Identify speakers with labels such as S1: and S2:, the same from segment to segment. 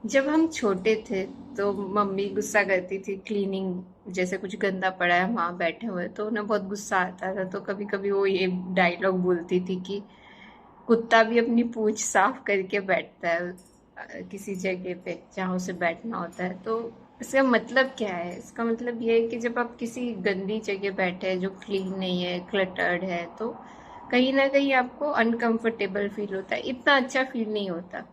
S1: जब हम छोटे थे तो मम्मी गुस्सा करती थी, क्लीनिंग जैसे कुछ गंदा पड़ा है वहां बैठे हुए तो उन्हें बहुत गुस्सा आता था। तो कभी कभी वो ये डायलॉग बोलती थी कि कुत्ता भी अपनी पूंछ साफ करके बैठता है किसी जगह पे जहाँ उसे बैठना होता है। तो इसका मतलब क्या है? इसका मतलब ये है कि जब आप किसी गंदी जगह बैठे हैं जो क्लीन नहीं है, क्लटर्ड है, तो कहीं ना कहीं आपको अनकंफर्टेबल फील होता है, इतना अच्छा फील नहीं होता।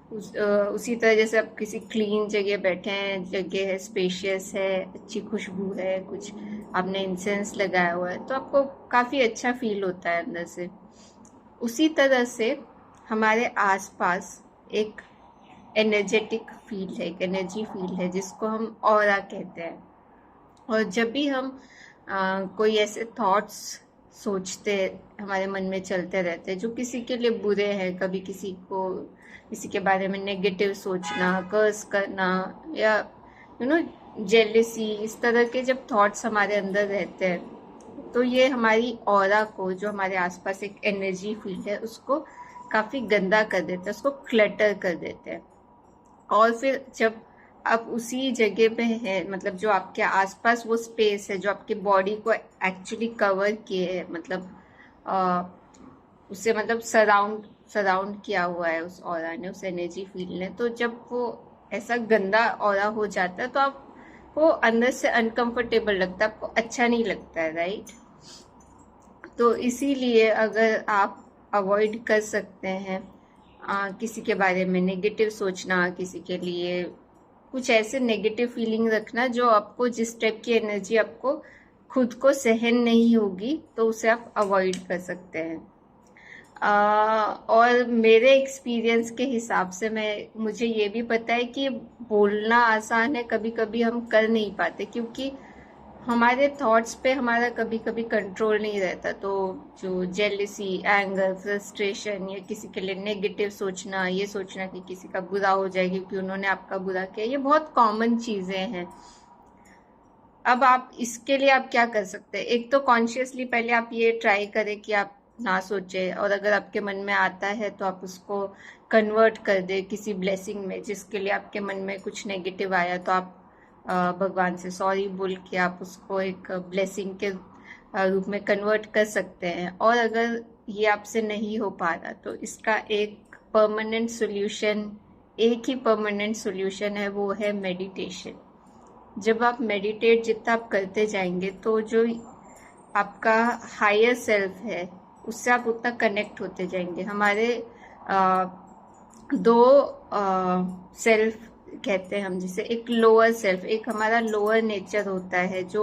S1: उसी तरह जैसे आप किसी क्लीन जगह बैठे हैं, जगह है, स्पेशियस है, अच्छी खुशबू है, कुछ आपने इंसेंस लगाया हुआ है, तो आपको काफ़ी अच्छा फील होता है अंदर से। उसी तरह से हमारे आसपास एक एनर्जेटिक फील है, एक एनर्जी फील है जिसको हम ऑरा कहते हैं। और जब भी हम कोई ऐसे थॉट्स सोचते, हमारे मन में चलते रहते हैं जो किसी के लिए बुरे हैं, कभी किसी को, किसी के बारे में नेगेटिव सोचना, कर्स करना, या यू नो जेलिसी, इस तरह के जब थॉट्स हमारे अंदर रहते हैं तो ये हमारी ऑरा को, जो हमारे आसपास एक एनर्जी फील्ड है, उसको काफी गंदा कर देते हैं, उसको क्लटर कर देते हैं। और फिर जब आप उसी जगह पे हैं, मतलब जो आपके आसपास वो स्पेस है जो आपकी बॉडी को एक्चुअली कवर किए है, मतलब आ, उससे मतलब सराउंड सराउंड किया हुआ है उस ऑरा ने, उस एनर्जी फील्ड ने, तो जब वो ऐसा गंदा ऑरा हो जाता है तो आपको अंदर से अनकंफर्टेबल लगता है, आपको अच्छा नहीं लगता है, राइट? तो इसीलिए अगर आप अवॉइड कर सकते हैं किसी के बारे में नेगेटिव सोचना, किसी के लिए कुछ ऐसे नेगेटिव फीलिंग रखना जो आपको, जिस टाइप की एनर्जी आपको खुद को सहन नहीं होगी, तो उसे आप अवॉइड कर सकते हैं। और मेरे एक्सपीरियंस के हिसाब से मुझे ये भी पता है कि बोलना आसान है, कभी कभी हम कर नहीं पाते क्योंकि हमारे थॉट्स पे हमारा कभी कभी कंट्रोल नहीं रहता। तो जो जेलिसी, एंगर, फ्रस्ट्रेशन, या किसी के लिए नेगेटिव सोचना, ये सोचना कि किसी का बुरा हो जाएगी क्योंकि उन्होंने आपका बुरा किया, ये बहुत कॉमन चीजें हैं। अब आप इसके लिए आप क्या कर सकते हैं? एक तो कॉन्शियसली पहले आप ये ट्राई करें कि आप ना सोचे, और अगर आपके मन में आता है तो आप उसको कन्वर्ट कर दे किसी ब्लेसिंग में। जिसके लिए आपके मन में कुछ नेगेटिव आया तो आप भगवान से सॉरी बोल के आप उसको एक ब्लेसिंग के रूप में कन्वर्ट कर सकते हैं। और अगर ये आपसे नहीं हो पा रहा तो इसका एक परमानेंट सोल्यूशन, एक ही परमानेंट सोल्यूशन है, वो है मेडिटेशन। जब आप मेडिटेट जितना आप करते जाएंगे तो जो आपका हायर सेल्फ है उससे आप उतना कनेक्ट होते जाएंगे। हमारे आ, दो सेल्फ कहते हैं हम, जिसे एक लोअर सेल्फ, एक हमारा लोअर नेचर होता है जो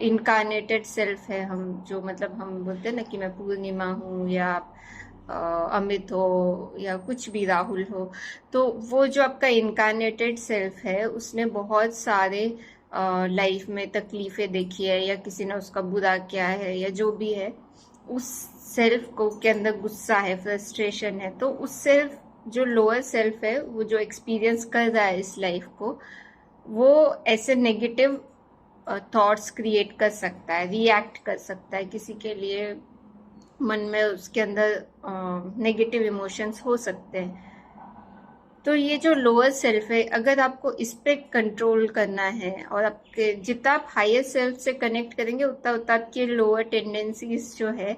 S1: इनकारनेटेड सेल्फ है। हम जो, मतलब हम बोलते हैं ना कि मैं पूर्णिमा हूँ, या अमित हो, या कुछ भी, राहुल हो, तो वो जो आपका इनकारनेटेड सेल्फ है उसने बहुत सारे लाइफ में तकलीफें देखी है, या किसी ने उसका बुरा किया है, या जो भी है, उस सेल्फ को के अंदर गुस्सा है, फ्रस्ट्रेशन है, तो उस सेल्फ, जो लोअर सेल्फ है, वो जो एक्सपीरियंस कर रहा है इस लाइफ को, वो ऐसे नेगेटिव थॉट्स क्रिएट कर सकता है, रिएक्ट कर सकता है किसी के लिए, मन में उसके अंदर नेगेटिव इमोशंस हो सकते हैं। तो ये जो लोअर सेल्फ है, अगर आपको इस पे कंट्रोल करना है, और आपके जितना आप हायर सेल्फ से कनेक्ट करेंगे उतना उतना आपकी लोअर टेंडेंसीज जो है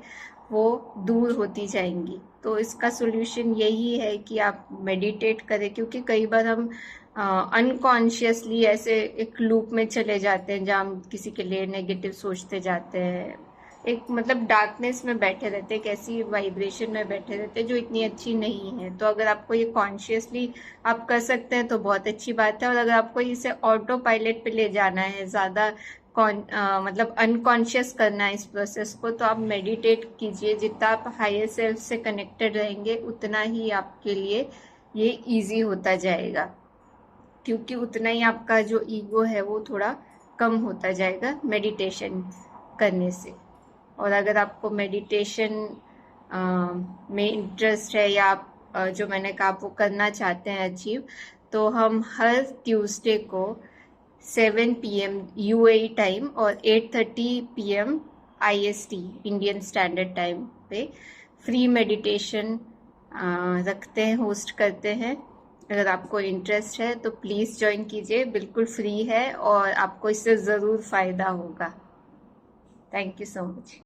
S1: वो दूर होती जाएंगी। तो इसका सोल्यूशन यही है कि आप मेडिटेट करें, क्योंकि कई बार हम अनकॉन्शियसली ऐसे एक लूप में चले जाते हैं जहाँ हम किसी के लिए नेगेटिव सोचते जाते हैं, एक मतलब डार्कनेस में बैठे रहते हैं, एक ऐसी वाइब्रेशन में बैठे रहते हैं जो इतनी अच्छी नहीं है। तो अगर आपको ये कॉन्शियसली आप कर सकते हैं तो बहुत अच्छी बात है, और अगर आपको इसे ऑटो पायलट पे ले जाना है, ज़्यादा मतलब अनकॉन्शियस करना है इस प्रोसेस को, तो आप मेडिटेट कीजिए। जितना आप हायर सेल्फ से कनेक्टेड रहेंगे उतना ही आपके लिए ये इजी होता जाएगा, क्योंकि उतना ही आपका जो ईगो है वो थोड़ा कम होता जाएगा मेडिटेशन करने से। और अगर आपको मेडिटेशन में इंटरेस्ट है, या आप जो मैंने कहा आप वो करना चाहते हैं अचीव, तो हम हर ट्यूसडे को 7 PM यूएई टाइम और 8:30 PM IST, Indian standard time पे फ्री मेडिटेशन रखते हैं, होस्ट करते हैं। अगर आपको इंटरेस्ट है तो प्लीज़ ज्वाइन कीजिए, बिल्कुल फ्री है और आपको इससे ज़रूर फ़ायदा होगा। Thank you so much.